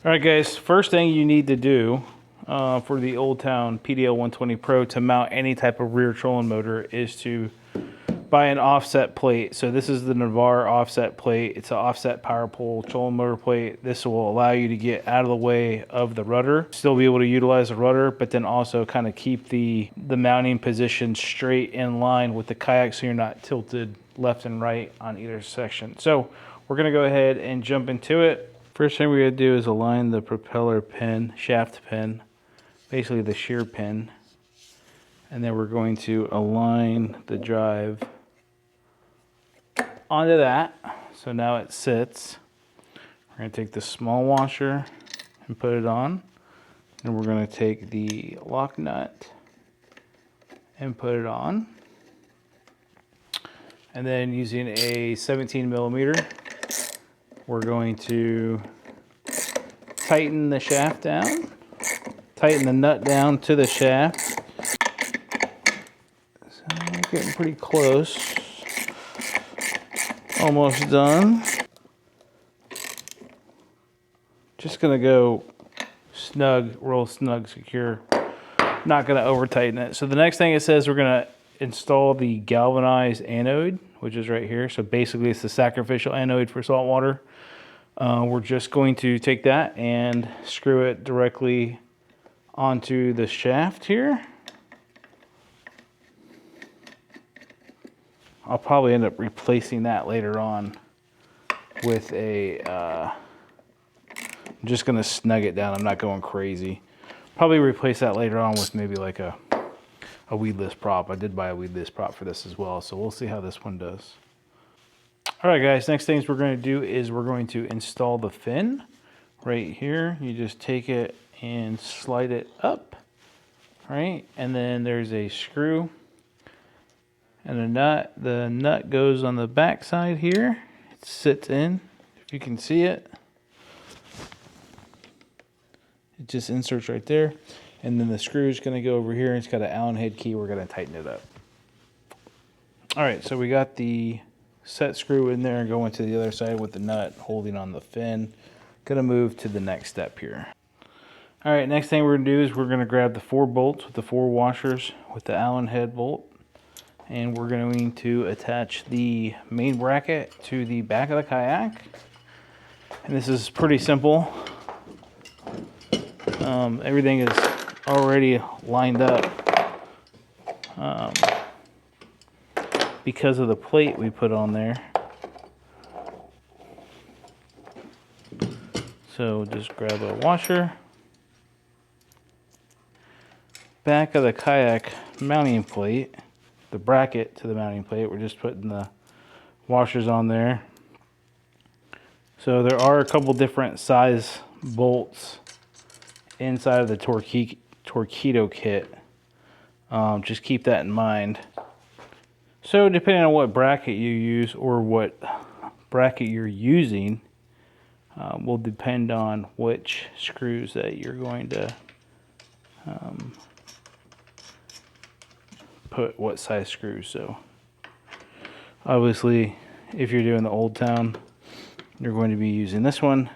All right, guys, first thing you need to do for the Old Town PDL 120 Pro to mount any type of rear trolling motor is to buy an offset plate. So this is the Navarre offset plate. It's an offset power pole trolling motor plate. This will allow you to get out of the way of the rudder, still be able to utilize the rudder, but then also kind of keep the mounting position straight in line with the kayak so you're not tilted left and right on either section. So we're gonna go ahead and jump into it. First thing we're gonna do is align the propeller pin, shaft pin, basically the shear pin. And then we're going to align the drive onto that. So now it sits. We're gonna take the small washer and put it on. And we're gonna take the lock nut and put it on. And then using a 17 millimeter, we're going to tighten the shaft down, tighten the nut down to the shaft. So we're getting pretty close. Almost done. Just gonna go snug, real snug, secure. Not gonna over tighten it. So the next thing it says we're gonna install the galvanized anode, which is right here. So basically it's the sacrificial anode for salt water. We're just going to take that and screw it directly onto the shaft here. I'll probably end up replacing that later on with a, I'm just gonna snug it down. I'm not going crazy. Probably replace that later on with maybe like a weedless prop. I did buy a weedless prop for this as well, so we'll see how this one does. All right, guys, next things we're going to do is we're going to install the fin right here. You just take it and slide it up, right? And then there's a screw and a nut. The nut goes on the back side here. It sits in, if you can see it. It just inserts right there. And then the screw is going to go over here. It's got an Allen head key. We're going to tighten it up. All right, so we got the set screw in there and going to the other side with the nut holding on the fin. Gonna move to the next step here. All right, next thing we're gonna do is we're gonna grab the 4 bolts with the 4 washers with the Allen head bolt, and we're going to attach the main bracket to the back of the kayak. And this is pretty simple. Everything is already lined up. Because of the plate we put on there. So just grab a washer. Back of the kayak mounting plate, the bracket to the mounting plate, we're just putting the washers on there. So there are a couple different size bolts inside of the Torqeedo kit. Just keep that in mind. So depending on what bracket you use or what bracket you're using will depend on which screws that you're going to put what size screws. So obviously if you're doing the Old Town, you're going to be using this one.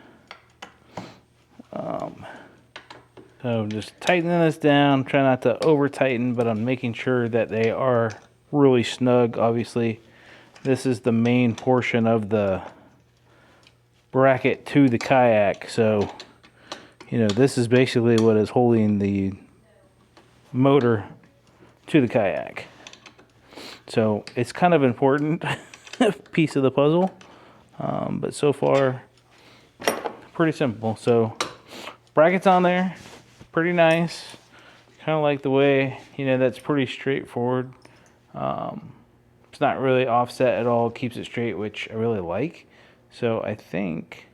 So just tightening this down, try not to over tighten, but I'm making sure that they are really snug. Obviously this is the main portion of the bracket to the kayak, so you know this is basically what is holding the motor to the kayak. So it's kind of important piece of the puzzle, but so far pretty simple. So brackets on there, pretty nice. Kind of like the way, you know, that's pretty straightforward. It's not really offset at all, keeps it straight, which I really like. So I think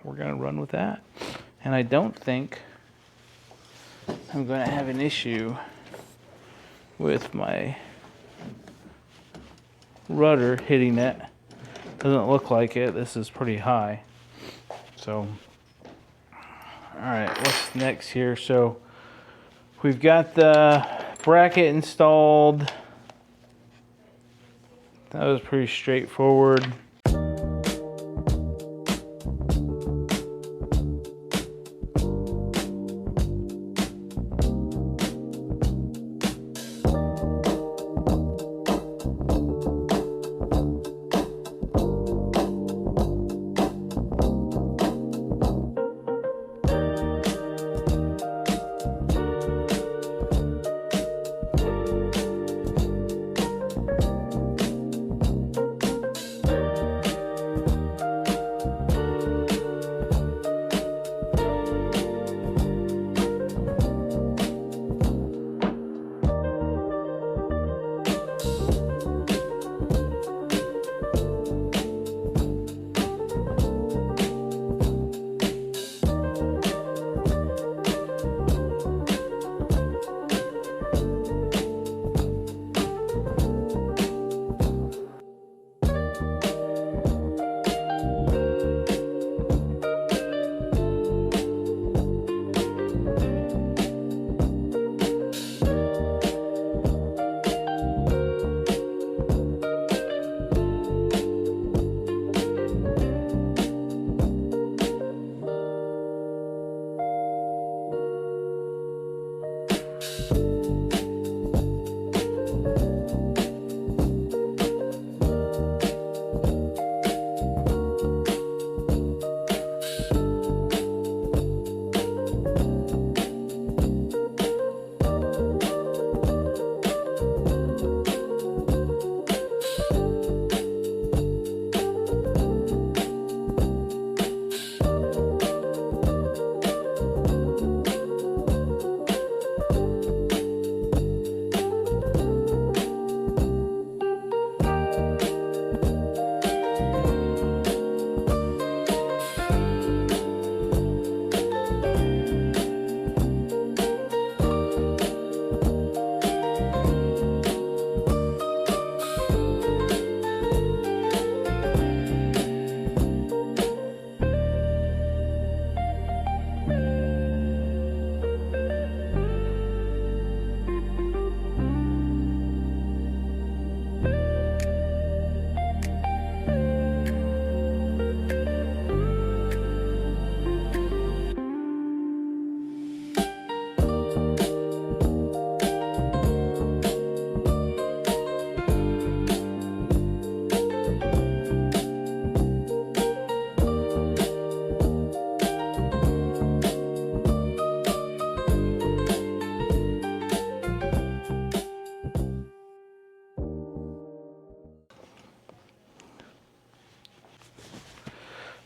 we're gonna run with that. And I don't think I'm gonna have an issue with my rudder hitting it. Doesn't look like it. This is pretty high. So, all right, what's next here? So we've got the bracket installed. That was pretty straightforward.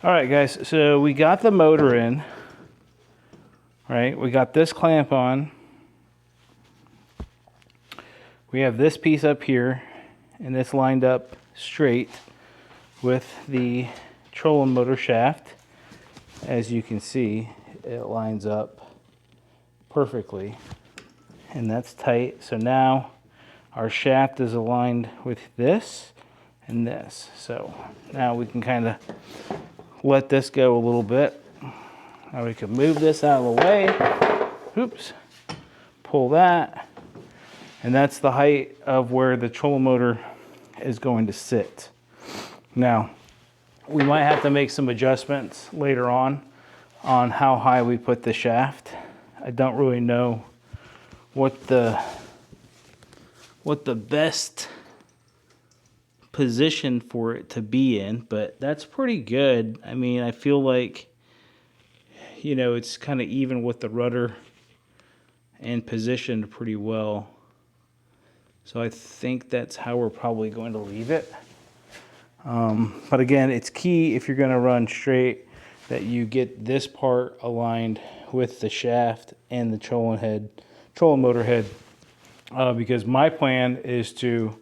All right, guys, so we got the motor in, right? We got this clamp on. We have this piece up here, and it's lined up straight with the trolling motor shaft. As you can see, it lines up perfectly, and that's tight. So now our shaft is aligned with this and this. So now we can kind of let this go a little bit. Now we can move this out of the way. Oops. Pull that. And that's the height of where the trolling motor is going to sit. Now, we might have to make some adjustments later on how high we put the shaft. I don't really know what the best position for it to be in, but that's pretty good. I mean, I feel like, you know, it's kind of even with the rudder and positioned pretty well. So I think that's how we're probably going to leave it. But again, it's key if you're going to run straight that you get this part aligned with the shaft and the trolling motor head. Because my plan is to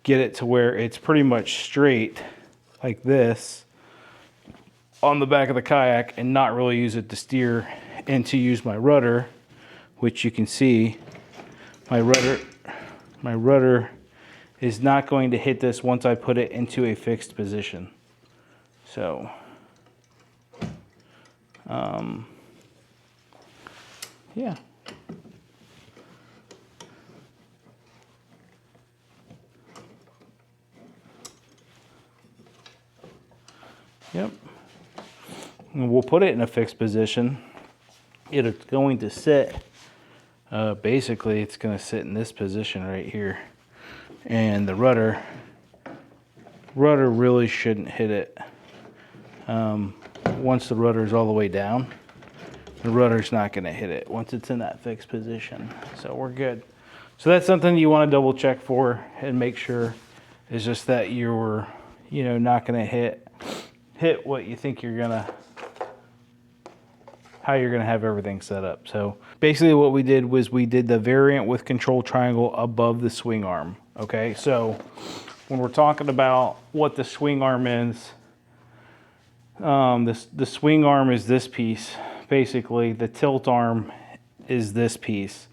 get it to where it's pretty much straight like this on the back of the kayak and not really use it to steer and to use my rudder, which you can see my rudder is not going to hit this once I put it into a fixed position. So, yeah. Yep. And we'll put it in a fixed position. It's going to sit, basically it's going to sit in this position right here. And the rudder really shouldn't hit it. Once the rudder is all the way down, the rudder's not going to hit it once it's in that fixed position. So we're good. So that's something you want to double check for and make sure is just that you're, you know, not going to hit what you think you're going to, how you're going to have everything set up. So basically what we did was we did the variant with control triangle above the swing arm. Okay, so when we're talking about what the swing arm is, the swing arm is this piece. Basically, the tilt arm is this piece.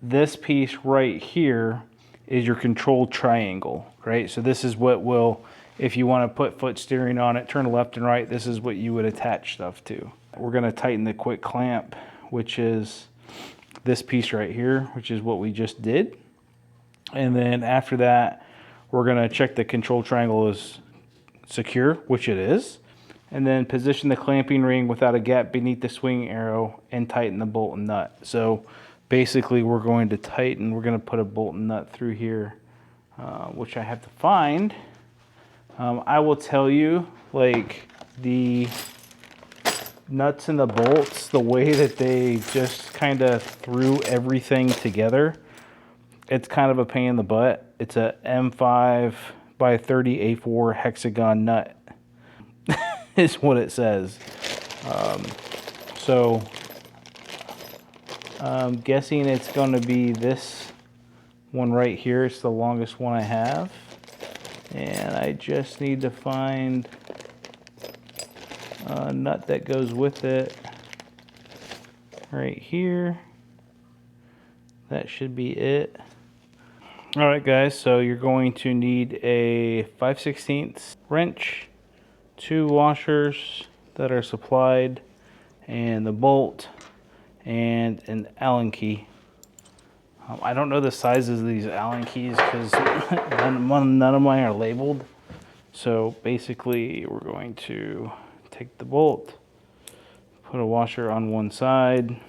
This piece right here is your control triangle, right? So this is what will, if you want to put foot steering on it, turn left and right, this is what you would attach stuff to. We're going to tighten the quick clamp, which is this piece right here, which is what we just did. And then after that, we're going to check the control triangle is secure, which it is. And then position the clamping ring without a gap beneath the swing arrow and tighten the bolt and nut. So basically we're going to tighten, we're going to put a bolt and nut through here, which I have to find. I will tell you, like, the nuts and the bolts, the way that they just kind of threw everything together, it's kind of a pain in the butt. It's a M5 by 30 A4 hexagon nut is what it says. So I'm guessing it's going to be this one right here. It's the longest one I have. And I just need to find a nut that goes with it right here. That should be it. All right, guys, so you're going to need a 5/16 wrench, 2 washers that are supplied, and the bolt, and an Allen key. I don't know the sizes of these Allen keys because none of mine are labeled. So basically, we're going to take the bolt, put a washer on one side,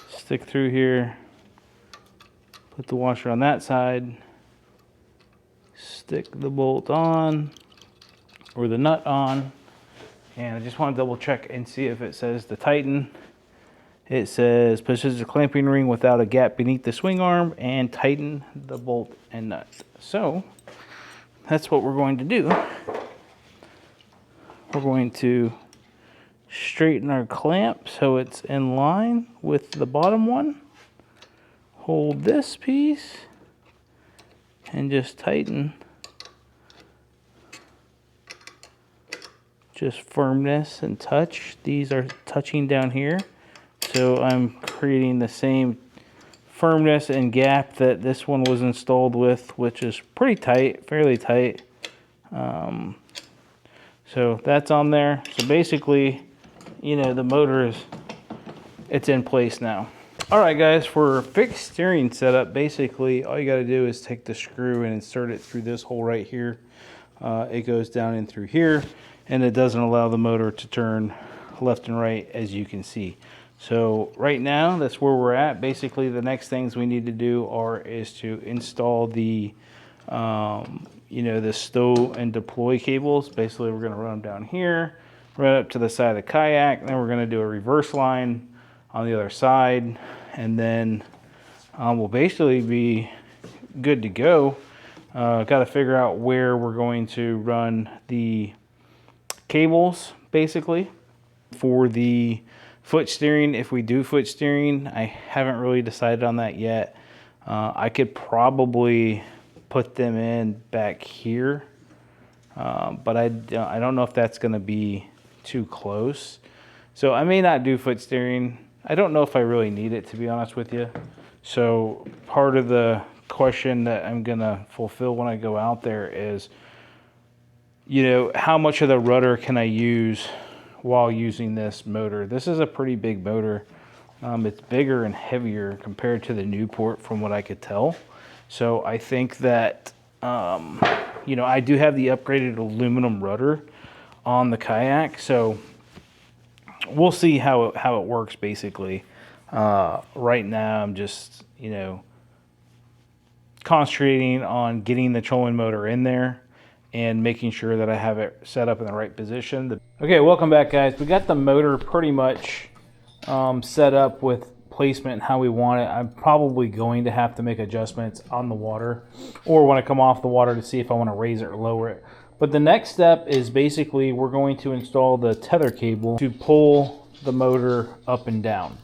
stick through here, put the washer on that side, stick the bolt on, or the nut on, and I just want to double check and see if it says to tighten. It says position the clamping ring without a gap beneath the swing arm and tighten the bolt and nut. So that's what we're going to do. We're going to straighten our clamp so it's in line with the bottom one. Hold this piece and just tighten. Just firmness and touch. These are touching down here. So I'm creating the same firmness and gap that this one was installed with, which is pretty tight, fairly tight. So that's on there. So basically, you know, the motor it's in place now. All right, guys, for fixed steering setup, basically all you got to do is take the screw and insert it through this hole right here. It goes down in through here, and it doesn't allow the motor to turn left and right, as you can see. So right now, that's where we're at. Basically, the next things we need to do is to install the, you know, the stow and deploy cables. Basically, we're going to run them down here, right up to the side of the kayak. And then we're going to do a reverse line on the other side, and then we'll basically be good to go. Got to figure out where we're going to run the cables, basically, for the foot steering. If we do foot steering, I haven't really decided on that yet. I could probably put them in back here, but I don't know if that's going to be too close. So I may not do foot steering. I don't know if I really need it, to be honest with you. So part of the question that I'm going to fulfill when I go out there is, you know, how much of the rudder can I use while using this motor? This is a pretty big motor. It's bigger and heavier compared to the Newport from what I could tell. So I think that, you know, I do have the upgraded aluminum rudder on the kayak. So we'll see how it works, basically. Right now I'm just, you know, concentrating on getting the trolling motor in there and making sure that I have it set up in the right position. Okay, welcome back, guys. We got the motor pretty much set up with placement and how we want it. I'm probably going to have to make adjustments on the water, or when I come off the water, to see if I want to raise it or lower it. But the next step is basically we're going to install the tether cable to pull the motor up and down.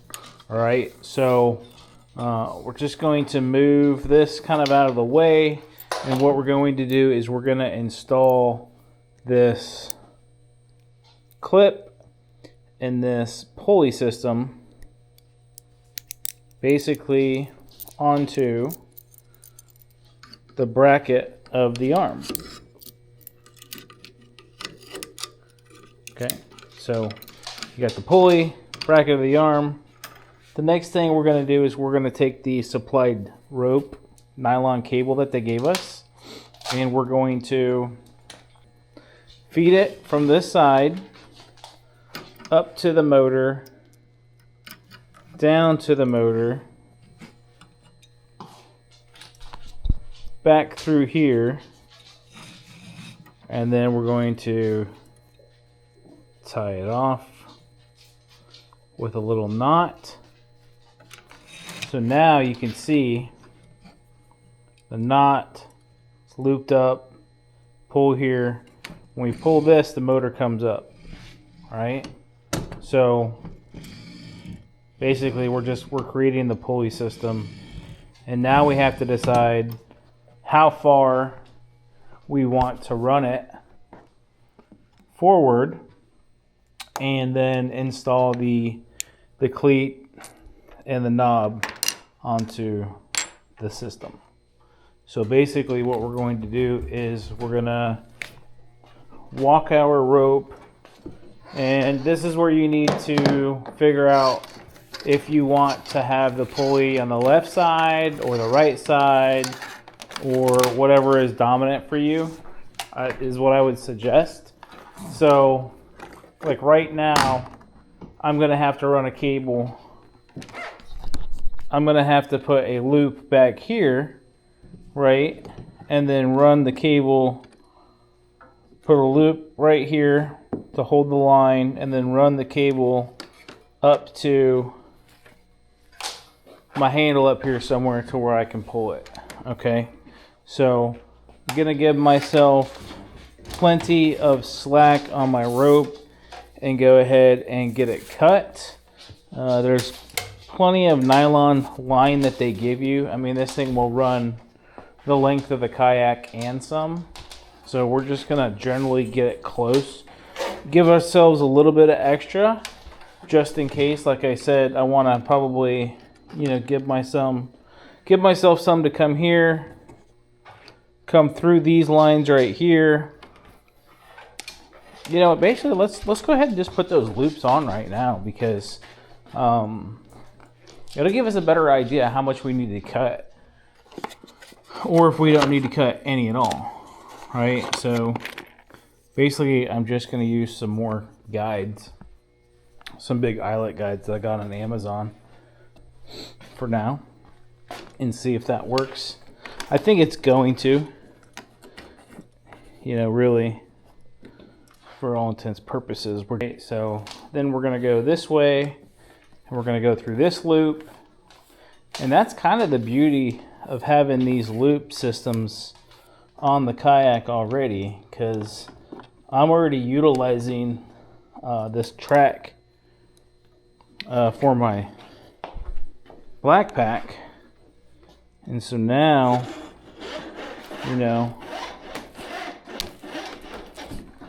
All right, so we're just going to move this kind of out of the way. And what we're going to do is we're going to install this clip and this pulley system basically onto the bracket of the arm. Okay, so you got the pulley, bracket of the arm. The next thing we're going to do is we're going to take the supplied rope, nylon cable that they gave us, and we're going to feed it from this side up to the motor, down to the motor, back through here, and then we're going to tie it off with a little knot. So now you can see the knot is looped up. Pull here. When we pull this, the motor comes up. All right. So basically, we're creating the pulley system, and now we have to decide how far we want to run it forward, and then install the cleat and the knob onto the system. So basically what we're going to do is we're going to walk our rope, and this is where you need to figure out if you want to have the pulley on the left side or the right side, or whatever is dominant for you, is what I would suggest. So like right now, I'm going to have to run a cable. I'm going to have to put a loop back here, right? And then run the cable, put a loop right here to hold the line, and then run the cable up to my handle up here somewhere to where I can pull it. Okay, so I'm gonna give myself plenty of slack on my rope and go ahead and get it cut. There's plenty of nylon line that they give you. I mean, this thing will run the length of the kayak and some. So we're just gonna generally get it close. Give ourselves a little bit of extra, just in case. Like I said, I wanna probably, you know, give myself some to come here, come through these lines right here. You know, basically, let's go ahead and just put those loops on right now, because it'll give us a better idea how much we need to cut, or if we don't need to cut any at all, right? So basically, I'm just going to use some more guides, some big eyelet guides that I got on Amazon for now, and see if that works. I think it's going to, you know, really, for all intents and purposes. So then we're going to go this way, and we're going to go through this loop. And that's kind of the beauty of having these loop systems on the kayak already, because I'm already utilizing this track for my black pack. And so now, you know,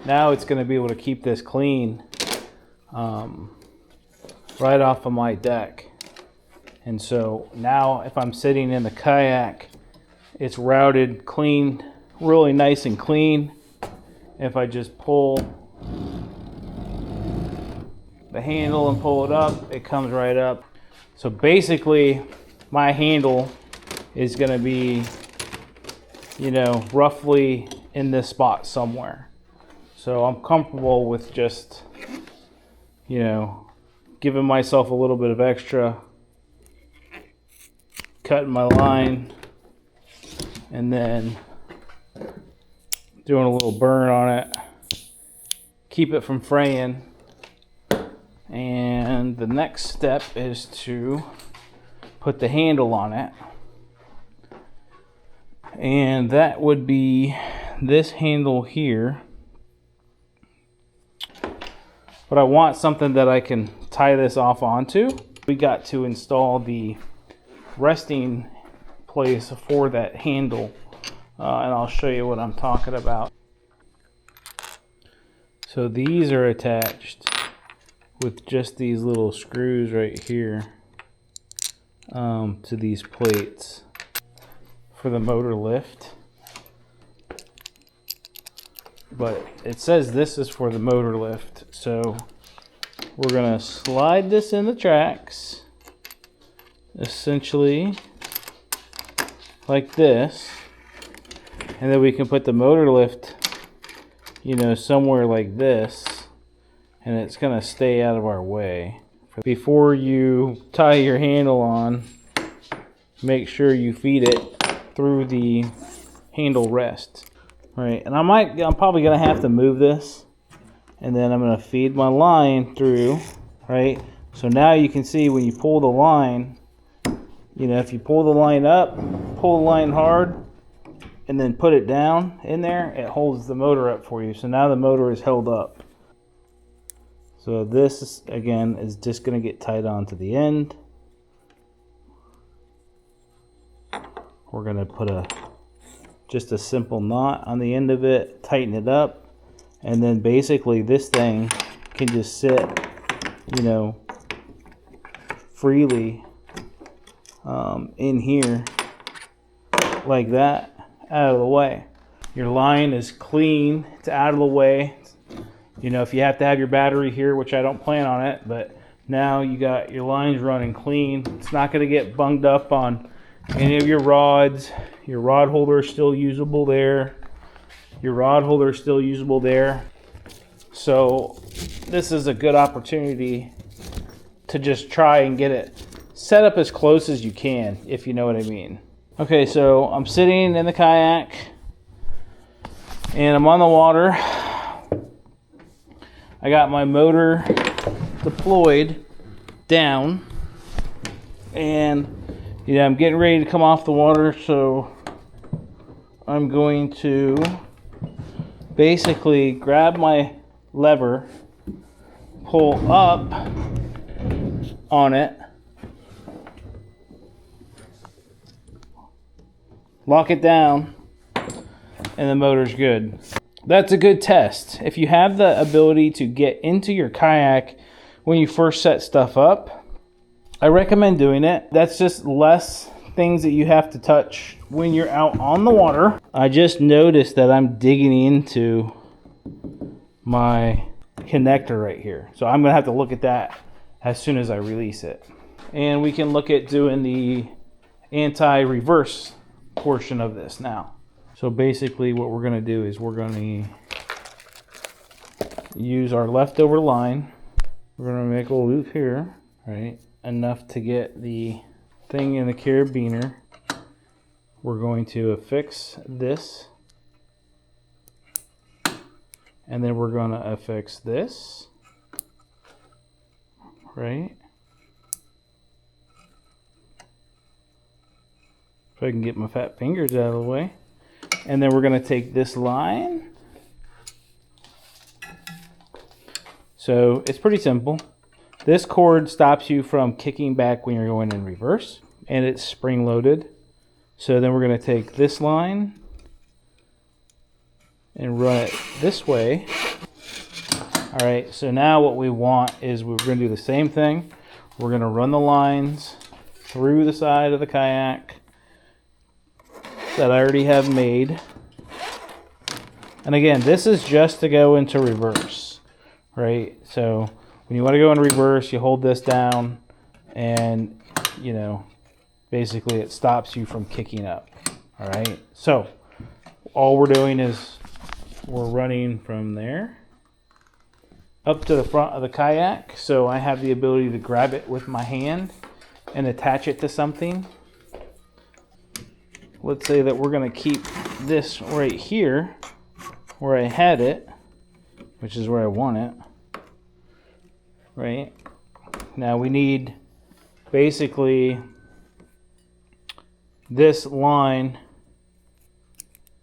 now it's going to be able to keep this clean right off of my deck. And so now if I'm sitting in the kayak, it's routed clean, really nice and clean. If I just pull the handle and pull it up, it comes right up. So basically my handle is going to be, you know, roughly in this spot somewhere. So I'm comfortable with just, you know, giving myself a little bit of extra, cutting my line, and then doing a little burn on it, keep it from fraying. And the next step is to put the handle on it, and that would be this handle here. But I want something that I can tie this off onto. We got to install the resting place for that handle, and I'll show you what I'm talking about. So these are attached with just these little screws right here to these plates for the motor lift. But it says this is for the motor lift, so we're gonna slide this in the tracks, essentially like this, and then we can put the motor lift, you know, somewhere like this, and it's gonna stay out of our way. Before you tie your handle on, make sure you feed it through the handle rest. Right, and I'm probably gonna have to move this, and then I'm gonna feed my line through, right? So now you can see when you pull the line, you know, if you pull the line up, pull the line hard, and then put it down in there, it holds the motor up for you. So now the motor is held up. So this, again, is just gonna get tied onto the end. We're gonna put just a simple knot on the end of it, tighten it up, and then basically this thing can just sit, you know, freely in here like that, out of the way. Your line is clean, it's out of the way. You know, if you have to have your battery here, which I don't plan on it, but now you got your lines running clean. It's not going to get bunged up on any of your rods. Your rod holder is still usable there. Your rod holder is still usable there. So this is a good opportunity to just try and get it set up as close as you can, if you know what I mean. Okay, so I'm sitting in the kayak and I'm on the water. I got my motor deployed down, and you know, I'm getting ready to come off the water, so I'm going to basically grab my lever, pull up on it, lock it down, and the motor's good. That's a good test. If you have the ability to get into your kayak when you first set stuff up, I recommend doing it. That's just less things that you have to touch when you're out on the water. I just noticed that I'm digging into my connector right here. So I'm gonna have to look at that as soon as I release it. And we can look at doing the anti-reverse portion of this now. So basically what we're going to do is we're going to use our leftover line. We're going to make a loop here, right? Enough to get the thing in the carabiner. We're going to affix this. And then we're going to affix this, right? If I can get my fat fingers out of the way. And then we're going to take this line. So it's pretty simple. This cord stops you from kicking back when you're going in reverse, and it's spring loaded. So then we're going to take this line and run it this way. All right, so now what we want is we're going to do the same thing. We're going to run the lines through the side of the kayak that I already have made. And again, this is just to go into reverse, right? So when you want to go in reverse, you hold this down and, you know, basically it stops you from kicking up. All right, so all we're doing is we're running from there up to the front of the kayak. So I have the ability to grab it with my hand and attach it to something. Let's say that we're going to keep this right here where I had it, which is where I want it, right? Now we need basically this line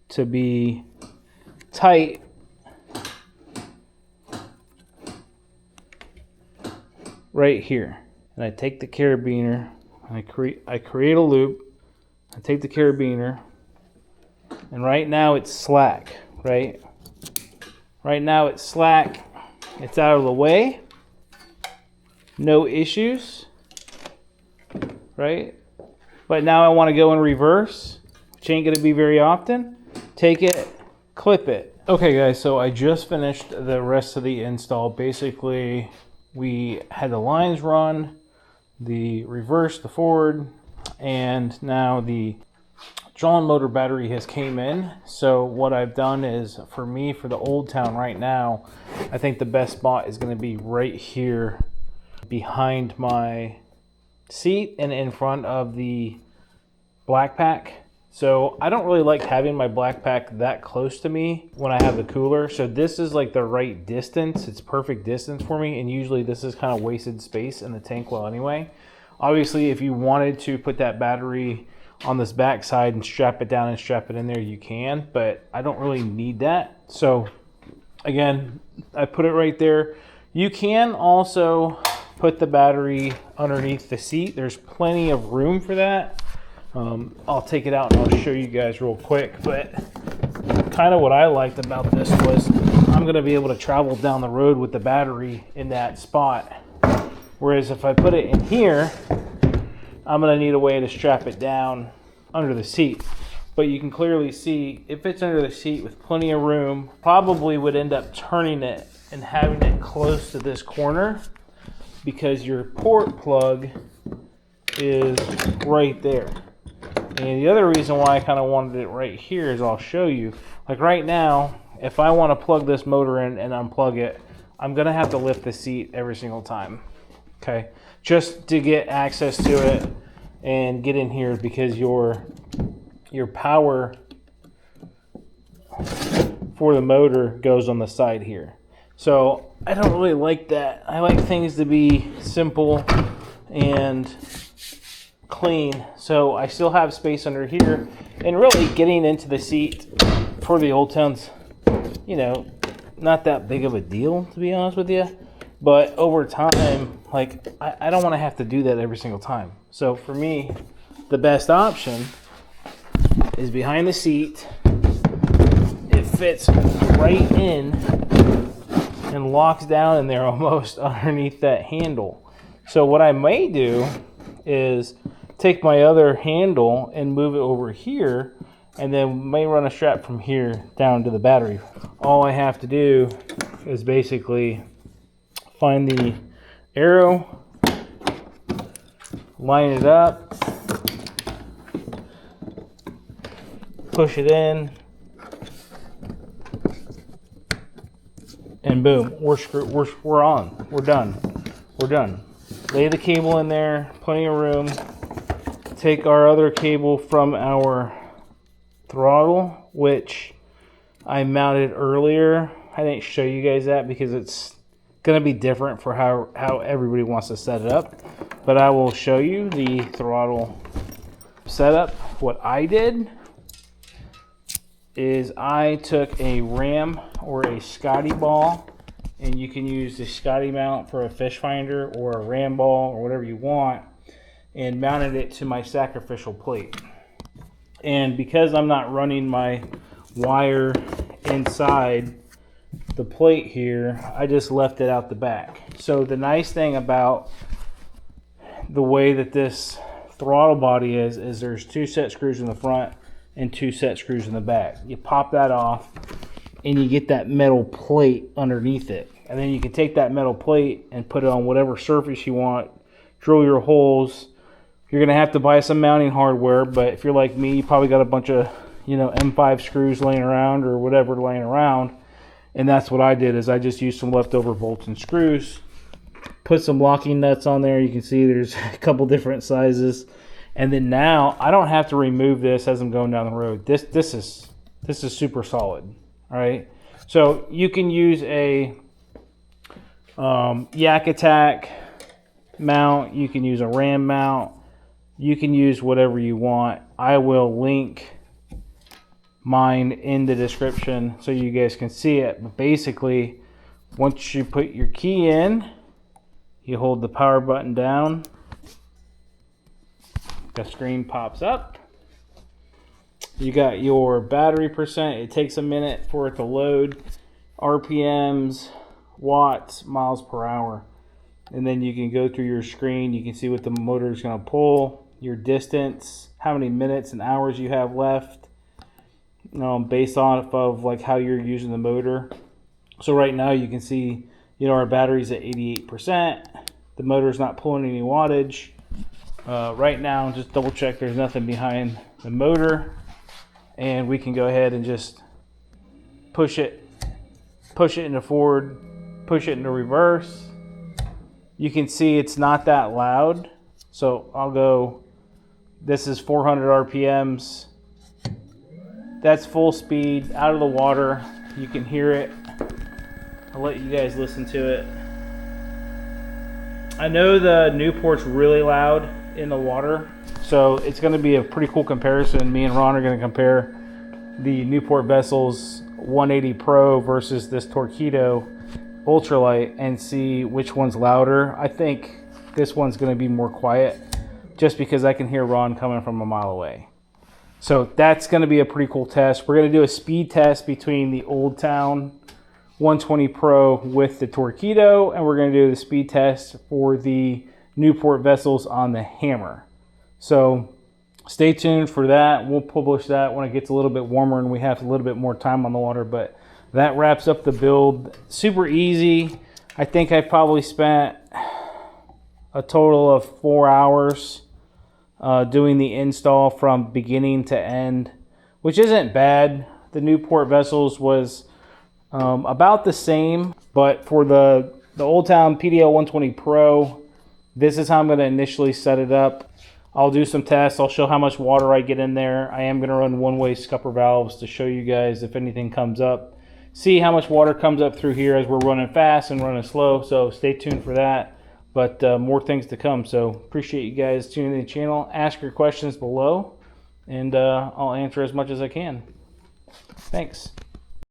to be tight right here. And I take the carabiner, and I create a loop. I take the carabiner, and right now it's slack, right? Right now it's slack. It's out of the way. No issues, right? But now I want to go in reverse, which ain't going to be very often. Take it, clip it. Okay guys, so I just finished the rest of the install. Basically, we had the lines run, the reverse, the forward, and now the John motor battery has came in. So what I've done is, for me, for the Old Town right now, I think the best spot is going to be right here behind my seat and in front of the black pack. So I don't really like having my black pack that close to me when I have the cooler. So this is like the right distance. It's perfect distance for me. And usually this is kind of wasted space in the tank well anyway. Obviously, if you wanted to put that battery on this back side and strap it down and strap it in there, you can, but I don't really need that. So again, I put it right there. You can also put the battery underneath the seat. There's plenty of room for that. I'll take it out and I'll show you guys real quick, but kind of what I liked about this was I'm going to be able to travel down the road with the battery in that spot. Whereas if I put it in here, I'm going to need a way to strap it down under the seat. But you can clearly see if it's under the seat with plenty of room, probably would end up turning it and having it close to this corner because your port plug is right there. And the other reason why I kind of wanted it right here is I'll show you. Like right now, if I want to plug this motor in and unplug it, I'm going to have to lift the seat every single time. Okay, just to get access to it and get in here because your power for the motor goes on the side here. So I don't really like that. I like things to be simple and clean. So I still have space under here, and really getting into the seat for the Old Town's, you know, not that big of a deal, to be honest with you. But over time, like, I don't want to have to do that every single time. So for me, the best option is behind the seat. It fits right in and locks down in there almost underneath that handle. So what I may do is take my other handle and move it over here, and then may run a strap from here down to the battery. All I have to do is basically find the arrow, line it up, push it in, and boom, we're on. We're done. Lay the cable in there, plenty of room. Take our other cable from our throttle, which I mounted earlier. I didn't show you guys that because it's going to be different for how everybody wants to set it up. But I will show you the throttle setup. What I did is I took a ram or a Scotty ball, and you can use the Scotty mount for a fish finder or a ram ball or whatever you want, and mounted it to my sacrificial plate. And because I'm not running my wire inside the plate here, I just left it out the back. So the nice thing about the way that this throttle body is there's 2 set screws in the front and 2 set screws in the back. You pop that off and you get that metal plate underneath it. And then you can take that metal plate and put it on whatever surface you want, drill your holes. You're going to have to buy some mounting hardware, but if you're like me, you probably got a bunch of, you know, M5 screws laying around or whatever laying around. And that's what I did, is I just used some leftover bolts and screws, put some locking nuts on there. You can see there's a couple different sizes. And then now I don't have to remove this as I'm going down the road. This is super solid. All right. So you can use a Yak Attack mount. You can use a ram mount. You can use whatever you want. I will link mine in the description so you guys can see it. But basically, once you put your key in, you hold the power button down. The screen pops up. You got your battery percent. It takes a minute for it to load. RPMs, watts, miles per hour. And then you can go through your screen. You can see what the motor is going to pull, your distance, how many minutes and hours you have left, based off of like how you're using the motor. So right now you can see, our battery's at 88%. The motor's not pulling any wattage. Right now, just double check there's nothing behind the motor, and we can go ahead and just push it into forward, push it into reverse. You can see it's not that loud, so I'll go, this is 400 RPMs. That's full speed, out of the water. You can hear it. I'll let you guys listen to it. I know the Newport's really loud in the water, so it's going to be a pretty cool comparison. Me and Ron are going to compare the Newport Vessels 180 Pro versus this Torqeedo Ultralight and see which one's louder. I think this one's going to be more quiet just because I can hear Ron coming from a mile away. So that's going to be a pretty cool test. We're going to do a speed test between the Old Town 120 Pro with the Torqeedo, and we're going to do the speed test for the Newport Vessels on the Hammer. So stay tuned for that. We'll publish that when it gets a little bit warmer and we have a little bit more time on the water. But that wraps up the build. Super easy. I think I probably spent a total of 4 hours doing the install from beginning to end, which isn't bad. The Newport Vessels was about the same, but for the Old Town PDL 120 Pro, this is how I'm going to initially set it up. I'll do some tests. I'll show how much water I get in there. I am going to run one-way scupper valves to show you guys if anything comes up. See how much water comes up through here as we're running fast and running slow, so stay tuned for that. But more things to come. So appreciate you guys tuning in the channel. Ask your questions below, and I'll answer as much as I can. Thanks.